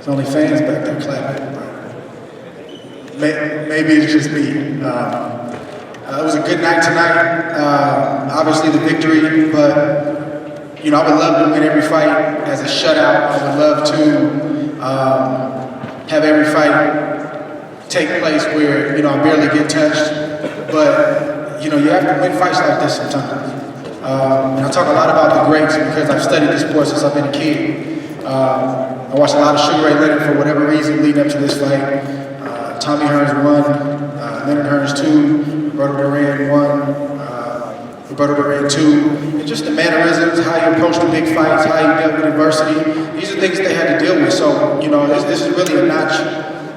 There's only fans back there clapping. Maybe it's just me. It was a good night tonight. Obviously the victory, but you know, I would love to win every fight as a shutout. I would love to have every fight take place where, you know, I barely get touched. But, you know, you have to win fights like this sometimes. And I talk a lot about the greats because I've studied this sport since I've been a kid. I watched a lot of Sugar Ray Leonard for whatever reason leading up to this fight. Tommy Hearns won, Leonard Hearns 2, Roberto Duran 1, Roberto Duran 2. And just the mannerisms, how you approach the big fights, how you dealt with adversity. These are things they had to deal with. So, you know, this is really a notch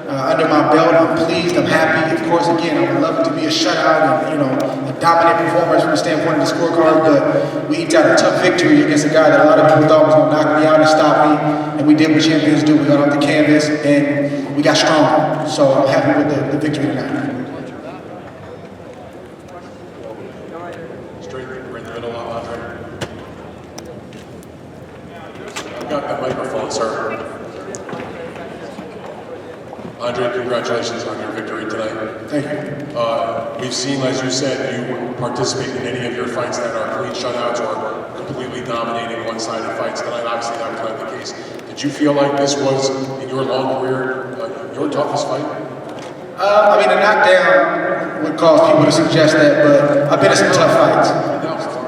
under my belt. I'm pleased, I'm happy. Of course, again, I would love it to be a shutout and, you know, a dominant performance from the standpoint of the scorecard, but we eked out a tough victory against a guy that a lot of people thought was going to knock me out and stop me, and we did what champions do. We got off the canvas, and we got stronger. So I'm happy with the victory tonight. Straight right in the middle, Andre. I've got the microphone, sir. Andre, congratulations on your victory tonight. Thank you. We've seen, as you said, you participate in any of your fights that are clean shutouts or completely dominating one-sided fights. Tonight, obviously, that was not the case. Did you feel like this was, in your long career, your toughest fight? I mean, a knockdown would cause people to suggest that, but I've been in some tough fights.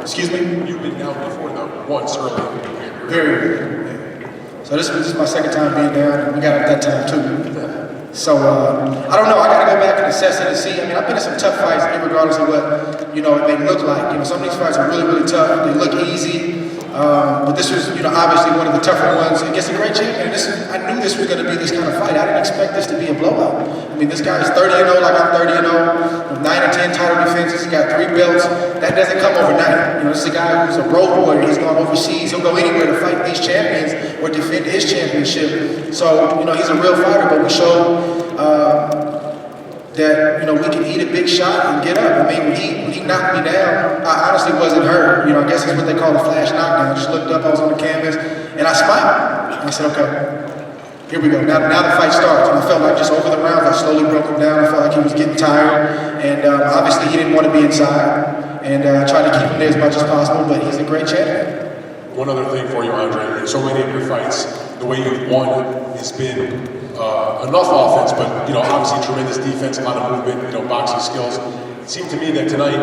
Excuse me? You've been down before, though, once earlier. Very. So this is my second time being down, and we got up that time, too. So, I don't know, I gotta go back and assess it and see. I mean, I've been in some tough fights, regardless of what, you know, it may look like. You know, some of these fights are really, really tough. They look easy. But this was, you know, obviously one of the tougher ones against a great champion. I knew this was gonna be this kind of fight. I didn't expect this to be a blowout. I mean, this guy is 30-0 like I'm 30-0, with 9 or 10 title defenses. He's got 3 belts. That doesn't come overnight. You know, this is a guy who's a road warrior. He's gone overseas. He'll go anywhere to fight these champions or defend his championship. So, you know, he's a real fighter, but we showed that, you know, we can eat a big shot and get up. I mean, when he knocked me down, I honestly wasn't hurt. You know, I guess it's what they call a flash knockdown. I just looked up, I was on the canvas, and I smiled. And I said, okay, here we go. Now the fight starts. And I felt like just over the rounds, I slowly broke him down. I felt like he was getting tired. And obviously, he didn't want to be inside. And I tried to keep him there as much as possible, but he's a great champion. One other thing for you, Andre. In so many of your fights, the way you've won has been enough offense, but, you know, obviously tremendous defense, a lot of movement, you know, boxing skills. It seemed to me that tonight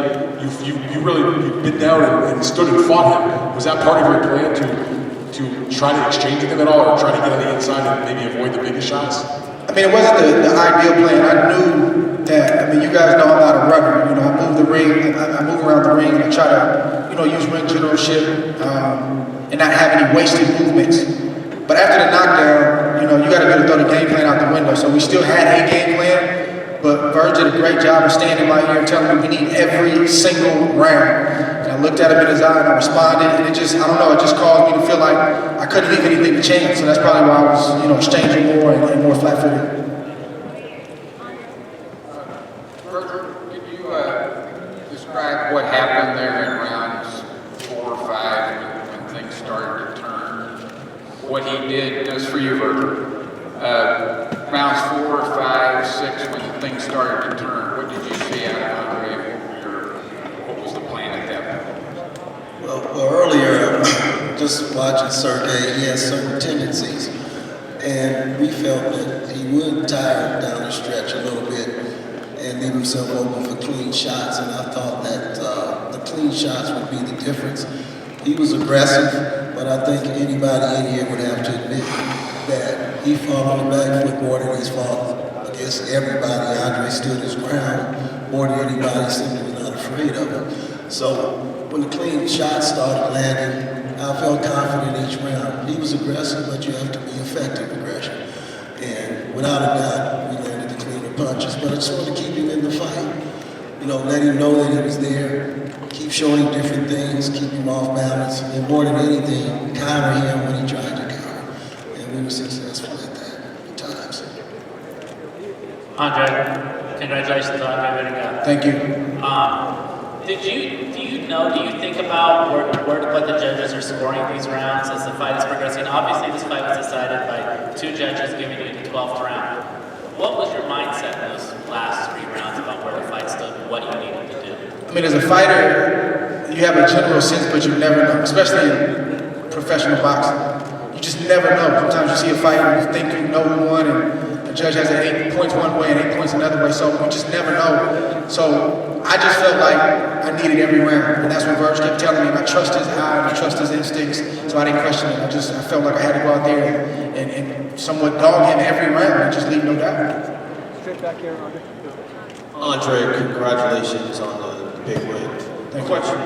you really bit down and stood and fought him. Was that part of your plan to try to exchange with him at all, or try to get on the inside and maybe avoid the biggest shots? I mean, it wasn't the ideal plan. I knew that, I mean, you guys know I'm not a runner. You know, I move the ring, I move around the ring, and I try to, you know, use ring generalship and not have any wasted movements. But after the knockdown, you know, you got to be able to throw the game plan out the window. So we still had a game plan, but Verge did a great job of standing in my ear and telling me we need every single round. And I looked at him in his eye and I responded, and it just, I don't know, it just caused me to feel like I couldn't leave anything to chance. So that's probably why I was, you know, exchanging more and more flat-footed. Could you describe what happened there in rounds 4 or 5 when things started to turn? What he did, just for you, Virgil, rounds 4, 5, 6, when things started to turn, what did you see out of Andre? What was the plan at that point? Well, earlier, just watching Sergey, he has certain tendencies, and we felt that he would tire down the stretch a little bit and leave himself open for clean shots, and I thought that the clean shots would be the difference. He was aggressive, but I think anybody in here would have to admit that he fought on the back foot more than he's fought against everybody. Andre stood his ground more than anybody, simply was not afraid of him. So when the clean shots started landing, I felt confident each round. He was aggressive, but you have to be effective aggression. And without a doubt, we landed the cleaner punches, but I just wanted to keep him in the fight. You know, let him know that he was there, keep showing him different things, keep him off balance, and more than anything, counter him when he tried to counter. And we were successful at that at times. Andre, congratulations on everything. Thank you. Do you think about where to put the judges are scoring these rounds as the fight is progressing? Obviously, this fight was decided by 2 judges giving you the 12th round. What was your mindset in those last 3 rounds about where the fight stood and what you needed to do? I mean, as a fighter, you have a general sense, but you never know, especially in professional boxing. You just never know. Sometimes you see a fight and you think you know who won, and the judge has it 8 points one way and 8 points another way, so you just never know. So I just felt like I needed every round, and that's what Verge kept telling me, and I trust his eye, and I trust his instincts, so I didn't question it. I felt like I had to go out there and somewhat dog him every round and just leave no doubt. Straight back here, Andre, congratulations on the big win. Question.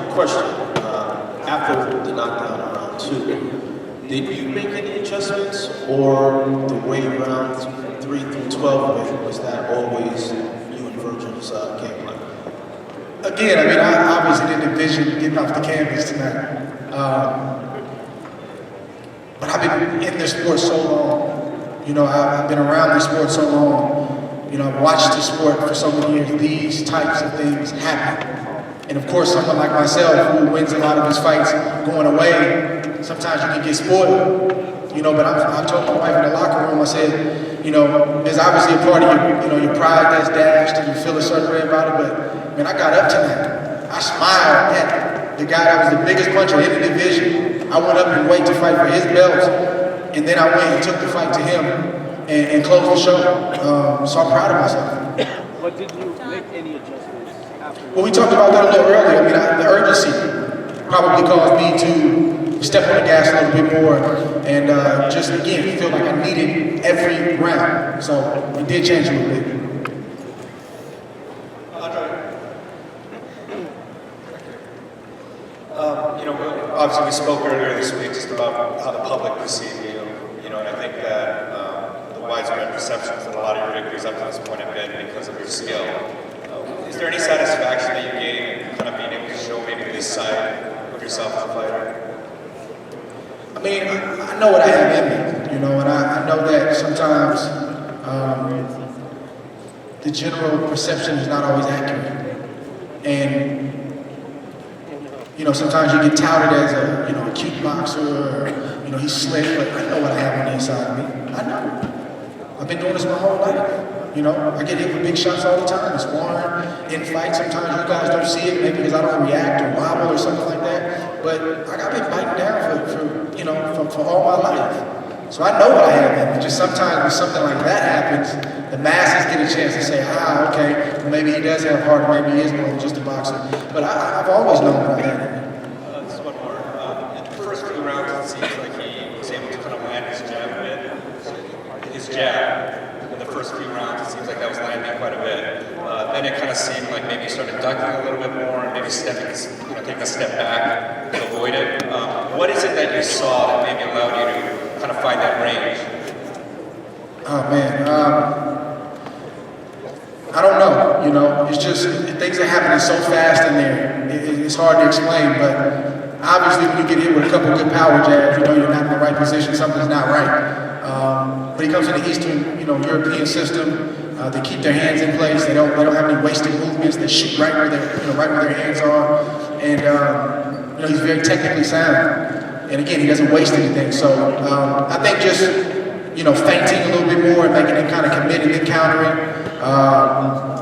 After the knockdown in round 2, did you make any adjustments, or the way rounds 3 through 12 went, was that always you and Virgil's game plan? Again, I mean, I obviously didn't envision getting off the canvas tonight. But I've been in this sport so long. You know, I've been around this sport so long. You know, I've watched this sport for so many years. These types of things happen. And of course, someone like myself who wins a lot of his fights going away, sometimes you can get spoiled. You know, but I told my wife in the locker room, I said, you know, there's obviously a part of your pride that's dashed and you feel a certain way about it, but man, I got up tonight. I smiled at the guy that was the biggest puncher in the division. I went up and waited to fight for his belt, and then I went and took the fight to him and closed the show. So I'm proud of myself. But did you make any adjustments after? Well, we talked about that a little earlier. I mean, the urgency probably caused me to step on the gas a little bit more and just, again, feel like I needed every round. So it did change a little bit. Obviously, we spoke earlier this week just about how the public perceive you. And I think that the widespread perceptions that a lot of your victories up to this point have been because of your skill. Is there any satisfaction that you gain in kind of being able to show maybe this side of yourself as a fighter? I mean, I know what I have in me, and I know that sometimes the general perception is not always accurate. And sometimes you get touted as a cute boxer, or, he's slick, but I know what I have on the inside of me. I know. I've been doing this my whole life. I get hit with big shots all the time. It's sparring, in fights. Sometimes you guys don't see it, maybe because I don't react or wobble or something like that. But I've been biting down for all my life. So I know what I have in me. Just sometimes when something like that happens, the masses get a chance to say, okay, well, maybe he does have heart, maybe he is more than just a boxer. But I've always known what I have in me. Just one more. In the first few rounds, it seems like he was able to kind of land his jab a bit. His jab, in the first few rounds, it seems like that was landing quite a bit. Then it kind of seemed like maybe he started ducking a little bit more and maybe taking a step back to avoid it. What is it that you saw that maybe allowed you to kind of find that range? Oh man, I don't know. It's just things are happening so fast in there. It's hard to explain, but obviously when you get hit with a couple good power jabs, you're not in the right position. Something's not right. But he comes in the Eastern, European system. They keep their hands in place. They don't have any wasted movements. They shoot right where their hands are, and he's very technically sound. And again, he doesn't waste anything. So I think just feinting a little bit more and making him kind of commit and then countering,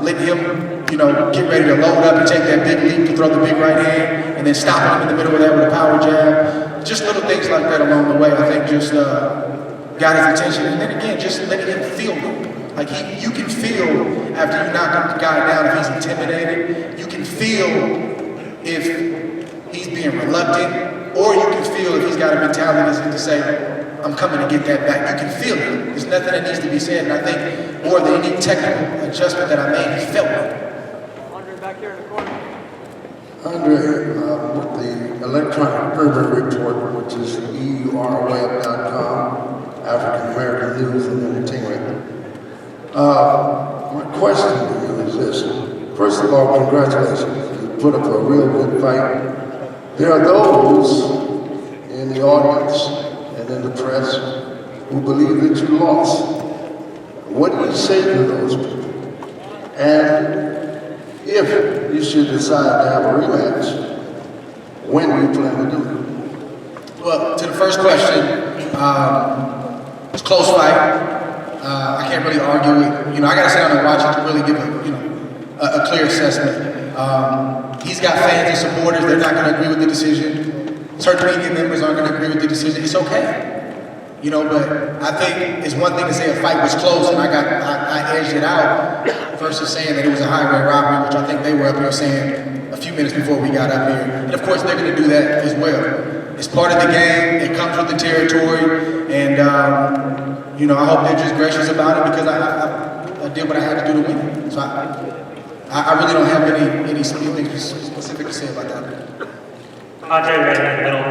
letting him get ready to load up and take that big leap to throw the big right hand, and then stopping him in the middle of that with a power jab. Just little things like that along the way. I think just got his attention, and then again, just letting him feel it. Like you can feel after you knock the guy down if he's intimidated. You can feel if he's being reluctant, or you can feel if he's got a mentality to say, I'm coming to get that back. You can feel it. There's nothing that needs to be said, and I think more than any technical adjustment that I made, he felt it. Andre, back here in the corner. Andre, with the electronic urban report, which is EURweb.com, African American News and Entertainment. My question to you is this. First of all, congratulations. You put up a real good fight. There are those in the audience and in the press who believe that you lost. What do you say to those people? And if you should decide to have a rematch, when do you plan to do it? Well, to the first question, it's a close fight. I can't really argue it. I got to sit down and watch it to really give a clear assessment. He's got fans and supporters. They're not going to agree with the decision. Certain media members aren't going to agree with the decision. It's okay. But I think it's one thing to say a fight was close and I edged it out versus saying that it was a highway robbery, which I think they were up here saying a few minutes before we got up here. And of course, they're going to do that as well. It's part of the game. It comes with the territory. And, I hope they're just gracious about it because I did what I had to do to win. So I really don't have anything specific to say about that. Andre, right in the middle.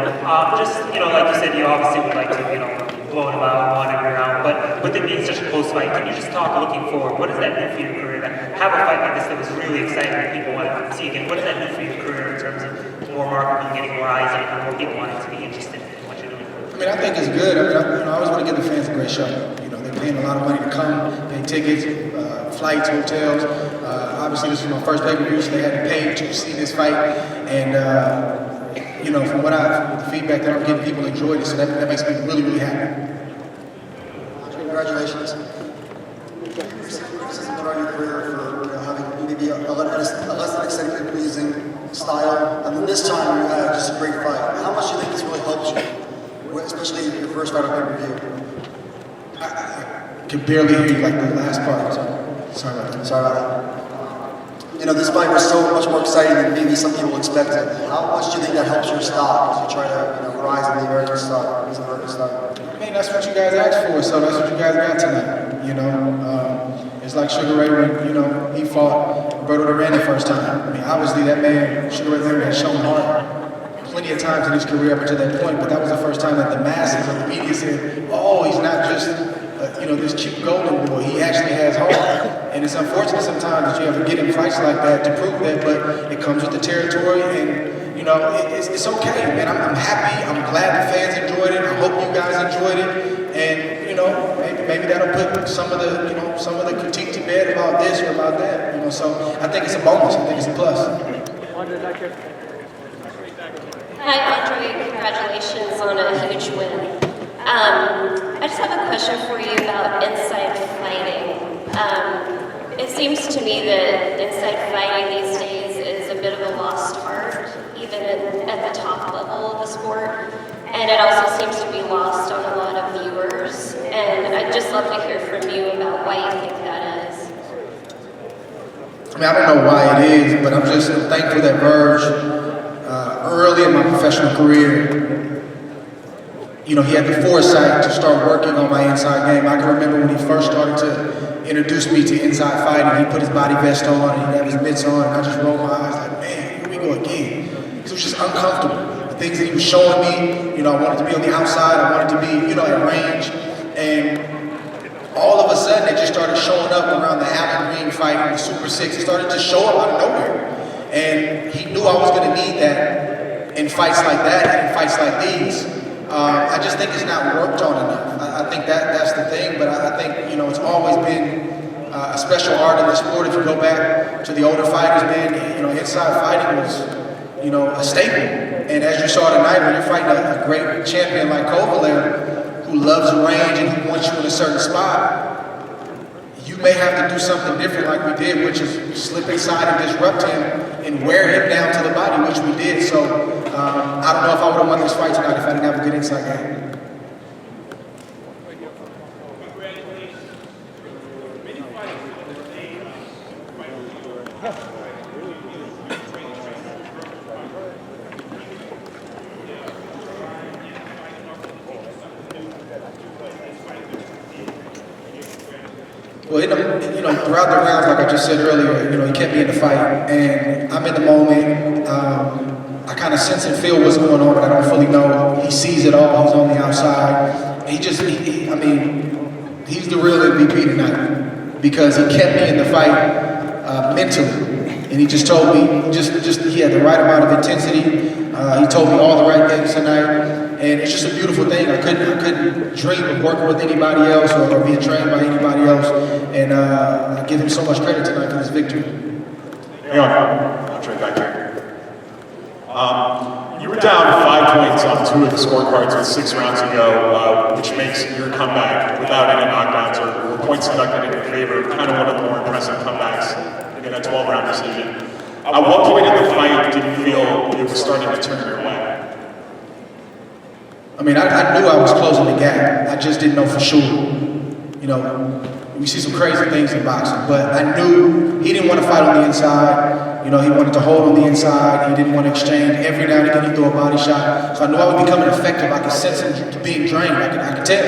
Just, like you said, you obviously would like to, blow him out, want every round, but with it being such a close fight, can you just talk looking forward? What does that do for your career? To have a fight like this that was really exciting that people want to see again, what does that do for your career in terms of more marketing, getting more eyes on it, more people wanting to be interested in what you're doing? I think it's good. I always want to give the fans a great show. They're paying a lot of money to come, pay tickets, flights, hotels. Obviously, this was my first pay-per-view, so they had to pay to see this fight. And, from the feedback that I'm getting, people enjoyed it, so that makes me really, really happy. Congratulations. This is about your career for having maybe a less than extended pleasing style. And then this time you had just a great fight. How much do you think this really helps you, especially your first fight on pay-per-view? I could barely hear you like the last part. Sorry about that. Sorry about that. This fight was so much more exciting than maybe some people expected. How much do you think that helps your stock as you try to rise in the American stock? That's what you guys asked for, so that's what you guys got tonight. It's like Sugar Ray when he fought Roberto Duran the first time. Obviously that man, Sugar Ray Leonard, has shown heart plenty of times in his career up to that point, but that was the first time that the masses of the media said, "Oh, he's not just this cute golden boy. He actually has heart." And it's unfortunate sometimes that you have to get in fights like that to prove that, but it comes with the territory, and it's okay, man. I'm happy. I'm glad the fans enjoyed it. I hope you guys enjoyed it, and maybe that'll put some of the critique to bed about this or about that. So I think it's a bonus. I think it's a plus. Hi, Andre. Congratulations on a huge win. I just have a question for you about inside fighting. It seems to me that inside fighting these days is a bit of a lost art, even at the top level of the sport. And it also seems to be lost on a lot of viewers. And I'd just love to hear from you about why you think that is. I don't know why it is, but I'm just thankful that Verge, early in my professional career, he had the foresight to start working on my inside game. I can remember when he first started to introduce me to inside fighting. He put his body vest on and he'd have his mitts on, and I just rolled my eyes like, man, here we go again. It was just uncomfortable. The things that he was showing me, I wanted to be on the outside, I wanted to be, at range. And all of a sudden, it just started showing up around the Allen Green fight and the Super 6. It started to show up out of nowhere. And he knew I was going to need that in fights like that and in fights like these. I just think it's not worked on enough. I think that's the thing, but I think, it's always been a special art in the sport. If you go back to the older fighters, man, inside fighting was, a staple. And as you saw tonight, when you're fighting a great champion like Kovalev, who loves range and who wants you in a certain spot, you may have to do something different like we did, which is slip inside and disrupt him and wear him down to the body, which we did. So I don't know if I would have won this fight tonight if I didn't have a good inside game. Well, throughout the rounds, like I just said earlier, he kept me in the fight, and I'm in the moment. I kind of sense and feel what's going on, but I don't fully know. He sees it all. He's on the outside. And he's the real MVP tonight because he kept me in the fight mentally, and he just told me he had the right amount of intensity. He told me all the right things tonight. And it's just a beautiful thing. I couldn't dream of working with anybody else or being trained by anybody else. And I give him so much credit tonight for this victory. Hey, I'll trade back here. You were down 5 points on 2 of the scorecards with 6 rounds to go, which makes your comeback without any knockdowns or points deducted in your favor kind of one of the more impressive comebacks in a 12-round decision. At what point in the fight did you feel it was starting to turn your way? I mean, I knew I was closing the gap. I just didn't know for sure. You know, we see some crazy things in boxing, but I knew he didn't want to fight on the inside. You know, he wanted to hold on the inside. He didn't want to exchange. Every now and again, he'd throw a body shot. So I knew I was becoming effective. I could sense him being drained. I could tell.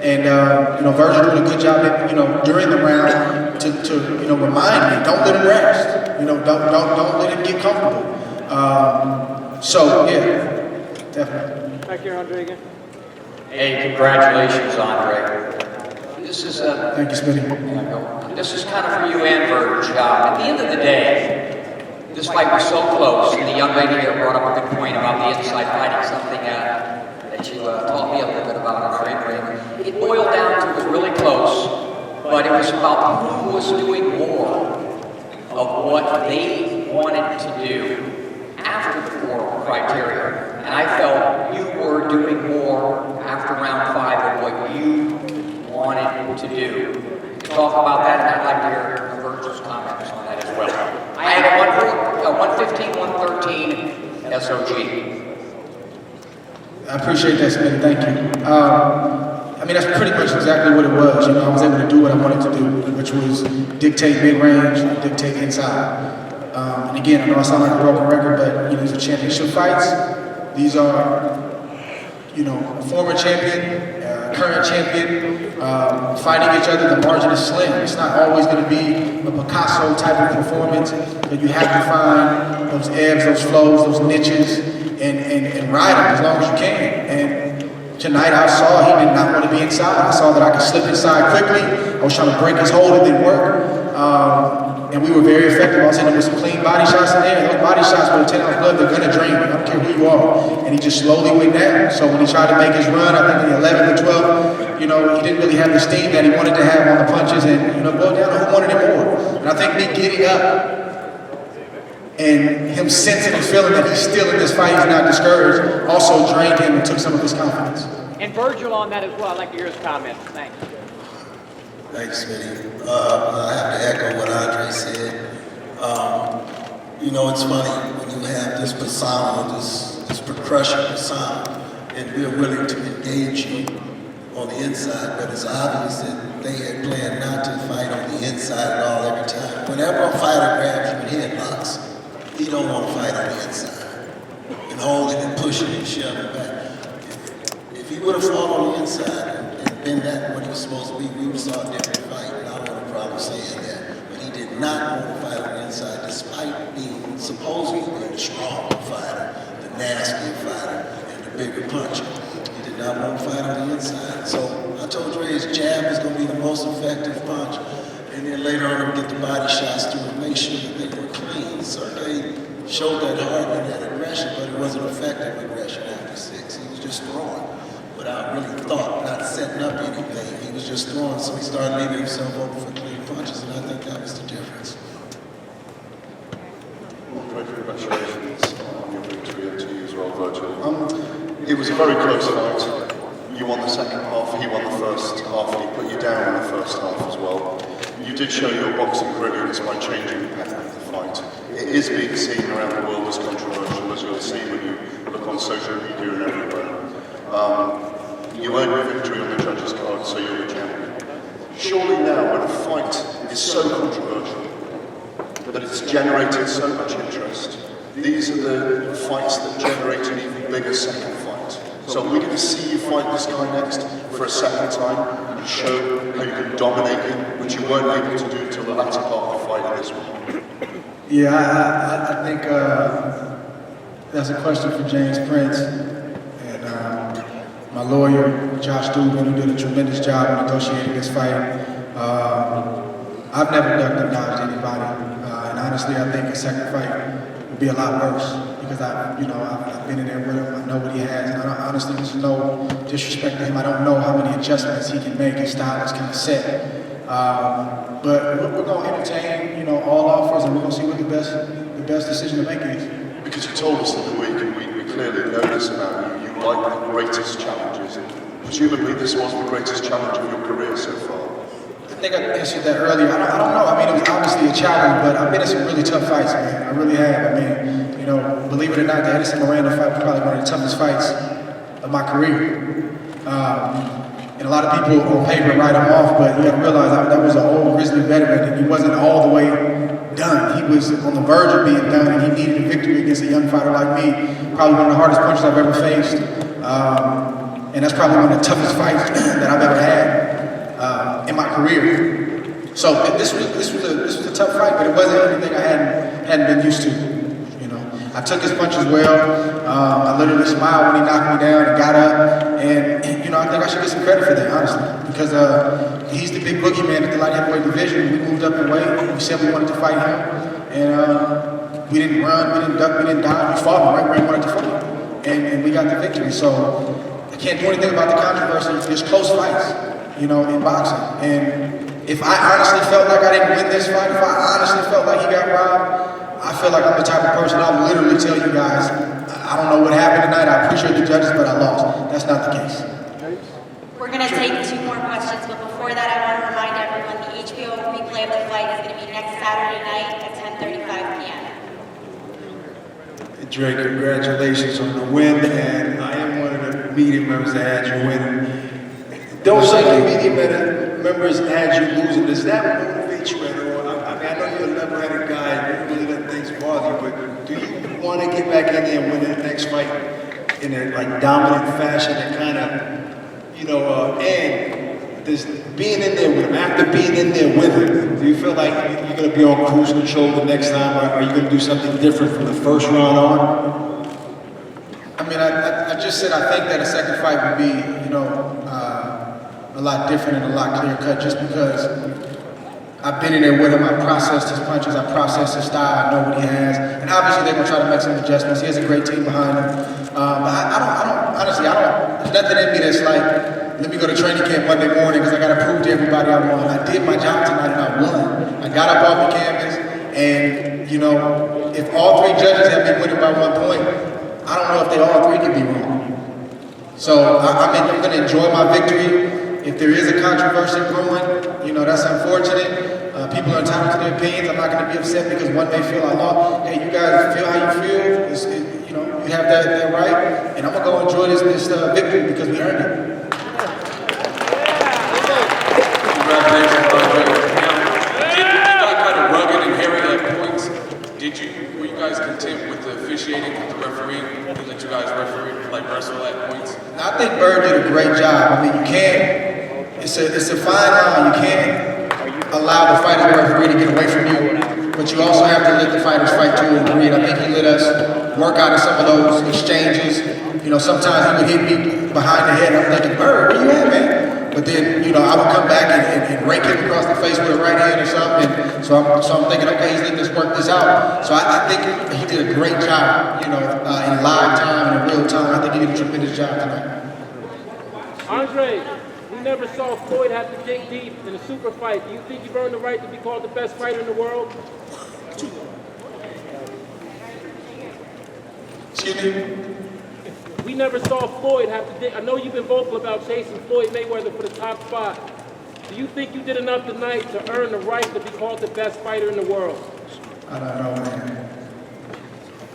And, you know, Virgil doing a good job, you know, during the round to you know, remind me, don't let him rest. You know, don't let him get comfortable. So, yeah, definitely. Back here, Andre, again. Hey, congratulations, Andre. This is Thank you, Smitty. This is kind of for you and Verge. At the end of the day, this fight was so close, and the young lady here brought up a good point about the inside fighting, something that you taught me a little bit about on the ring. It boiled down to it was really close, but it was about who was doing more of what they wanted to do after the 4 criteria. And I felt you were doing more after round 5 of what you wanted to do. Talk about that, and I'd like to hear Virgil's comments on that as well. I had a 115, 113 SOG. I appreciate that, Smitty. Thank you. I mean, that's pretty much exactly what it was. You know, I was able to do what I wanted to do, which was dictate mid-range, dictate inside. And again, I know I sound like a broken record, but you know, these are championship fights. These are, you know, former champion, current champion, fighting each other. The margin is slim. It's not always going to be a Picasso type of performance, but you have to find those ebbs, those flows, those niches, and ride them as long as you can. And tonight I saw he did not want to be inside. I saw that I could slip inside quickly. I was trying to break his hold. It didn't work. And we were very effective. I was hitting him with some clean body shots in there. Those body shots with a 10-ounce blood, they're going to drain you. I don't care who you are. And he just slowly went down. So when he tried to make his run, I think in the 11th and 12th, you know, he didn't really have the steam that he wanted to have on the punches, and, you know, boiled down to who wanted it more. And I think me getting up and him sensing and feeling that he's still in this fight, he's not discouraged, also drained him and took some of his confidence. And Virgil on that as well. I'd like to hear his comments. Thanks. Thanks, Smitty. I have to echo what Andre said. You know, it's funny when you have this persona, this percussion persona, and we're willing to engage you on the inside, but it's obvious that they had planned not to fight on the inside at all every time. Whenever a fighter grabs you in headlocks, he don't want to fight on the inside and hold it and push it and shove it back. If he would have fought on the inside and been that what he was supposed to be, we would have saw a different fight, and I don't have a problem saying that. But he did not want to fight on the inside, despite being supposedly being the stronger fighter, the nastier fighter, and the bigger puncher. He did not want to fight on the inside. So I told Dre his jab is going to be the most effective punch, and then later on he'll get the body shots to make sure that they were clean. Sergey showed that heart and that aggression, but it wasn't effective aggression after 6. He was just throwing without really thought, not setting up anything. He was just throwing, so he started leaving himself open for clean punches, and I think that was the difference. Congratulations on your victory, and to you as well, Virgil. It was a very close fight. You won the second half, he won the first half, and he put you down in the first half as well. You did show your boxing brilliance by changing the pattern of the fight. It is being seen around the world as controversial, as you'll see when you look on social media and everywhere. You earned your victory on the judges' card, so you're the champion. Surely now, when a fight is so controversial that it's generated so much interest, these are the fights that generate an even bigger second fight. So we're going to see you fight this guy next for a second time and show how you can dominate him, which you weren't able to do till the latter part of the fight in this one. Yeah, I think that's a question for James Prince. And my lawyer, Josh Dubin, who did a tremendous job in negotiating this fight. I've never ducked and dodged anybody. And honestly, I think a second fight would be a lot worse because I've been in there with him. I know what he has. And honestly, there's no disrespect to him. I don't know how many adjustments he can make. His style is kind of set. But we're going to entertain, you know, all offers, and we're going to see what the best decision to make is. Because you told us in the week, and we clearly know this about you, you like the greatest challenges, and presumably this was the greatest challenge of your career so far. I think I answered that earlier. I don't know. I mean, it was obviously a challenge, but I've been in some really tough fights, man. I really have. I mean, you know, believe it or not, the Edison Miranda fight was probably one of the toughest fights of my career. And a lot of people on paper write him off, but you got to realize that was an old grizzly veteran, and he wasn't all the way done. He was on the verge of being done, and he needed a victory against a young fighter like me. Probably one of the hardest punches I've ever faced, and that's probably one of the toughest fights that I've ever had in my career. So this was a tough fight, but it wasn't anything I hadn't been used to. You know, I took his punches well. I literally smiled when he knocked me down and got up, and you know, I think I should get some credit for that, honestly, because he's the big boogeyman at the light heavyweight division. We moved up in weight. We said we wanted to fight him, and we didn't run, we didn't duck, we didn't dive. We fought him right where he wanted to fight, and we got the victory. So I can't do anything about the controversy. There's close fights, you know, in boxing, and if I honestly felt like I didn't win this fight, if I honestly felt like he got robbed, I feel like I'm the type of person I'll literally tell you guys, I don't know what happened tonight, I appreciate the judges, but I lost. That's not the case. We're going to take 2 more questions, but before that, I want to remind everyone the HBO replay of the fight is going to be next Saturday night at 10:35 p.m. Dre, congratulations on the win, and I am one of the media members that had you win. Don't say the media members had you losing. Does that motivate you at all? I mean, I know you're a level-headed guy, you really let things bother you, but do you want to get back in there and win the next fight in a like dominant fashion and kind of, you know, and this being in there with him, after being in there with him, do you feel like you're going to be on cruise control the next time, or are you going to do something different from the first round on? I mean, I just said I think that a second fight would be, you know, a lot different and a lot clear cut, just because I've been in there with him. I processed his punches, I processed his style, I know what he has, and obviously they're gonna try to make some adjustments. He has a great team behind him, but I don't honestly, there's nothing in me that's like, let me go to training camp Monday morning because I gotta prove to everybody I won. I did my job tonight and I won. I got up off the canvas, and you know, if all 3 judges have me winning by 1 point, I don't know if they all 3 can be wrong. So I'm going to enjoy my victory. If there is a controversy brewing, you know, that's unfortunate. People are entitled to their opinions. I'm not going to be upset because one may feel I lost. Hey, you guys feel how you feel. You know, you have that right. And I'm going to go enjoy this victory because we earned it. Congratulations, Andre. Now, you got kind of rugged and hairy at points. Were you guys content with the officiating, with the refereeing? Did you guys wrestle at points? I think Bird did a great job. I mean, you can't, it's a fine line. You can't allow the fighter referee to get away from you, but you also have to let the fighters fight to a degree. And I think he let us work out of some of those exchanges. You know, sometimes he would hit me behind the head. I'm thinking, Bird, where you at, man? But then, you know, I would come back and rake him across the face with a right hand or something. And so I'm thinking, okay, he's letting us work this out. So I think he did a great job, you know, in live time and in real time. I think he did a tremendous job tonight. Andre, we never saw Floyd have to dig deep in a super fight. Do you think you've earned the right to be called the best fighter in the world? Excuse me? We never saw Floyd have to dig. I know you've been vocal about chasing Floyd Mayweather for the top spot. Do you think you did enough tonight to earn the right to be called the best fighter in the world? I don't know, man.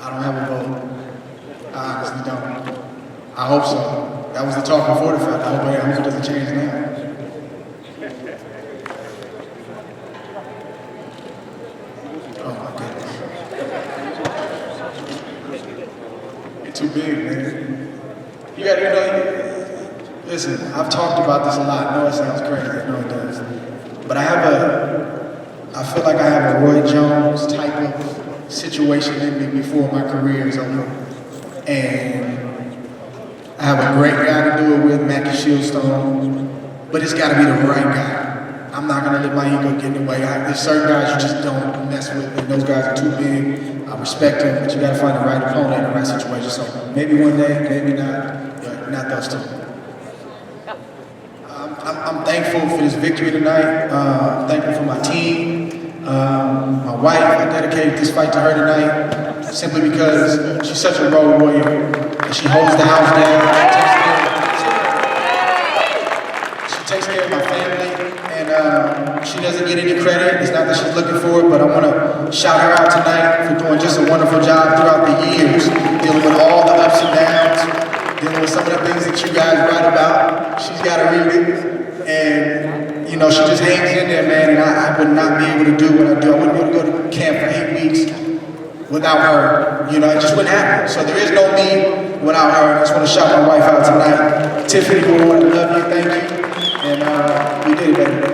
I don't have a vote. I honestly don't. I hope so. That was the talk before the fight. I hope it doesn't change now. Oh my goodness. You're too big, man. You know, listen, I've talked about this a lot. I know it sounds crazy. I know it does. But I feel like I have a Roy Jones type of situation in me before my career is over. And I have a great guy to do it with, Mackie Shieldstone, but it's got to be the right guy. I'm not going to let my ego get in the way. There's certain guys you just don't mess with, and those guys are too big. I respect them, but you got to find the right opponent in the right situation. So maybe one day, maybe not, but not those two. I'm I'm thankful for this victory tonight. I'm thankful for my team, my wife. I dedicated this fight to her tonight simply because she's such a role warrior. And she holds the house down. She takes care of my family, and she doesn't get any credit. It's not that she's looking for it, but I want to shout her out tonight for doing just a wonderful job throughout the years, dealing with all the ups and downs, dealing with some of the things that you guys write about. She's got to read it, and you know, she just hangs in there, man, and I would not be able to do what I do. I wouldn't be able to go to camp for 8 weeks without her. You know, it just wouldn't happen. So there is no me without her. I just want to shout my wife out tonight. Tiffany, I love you, thank you. And we did it, baby.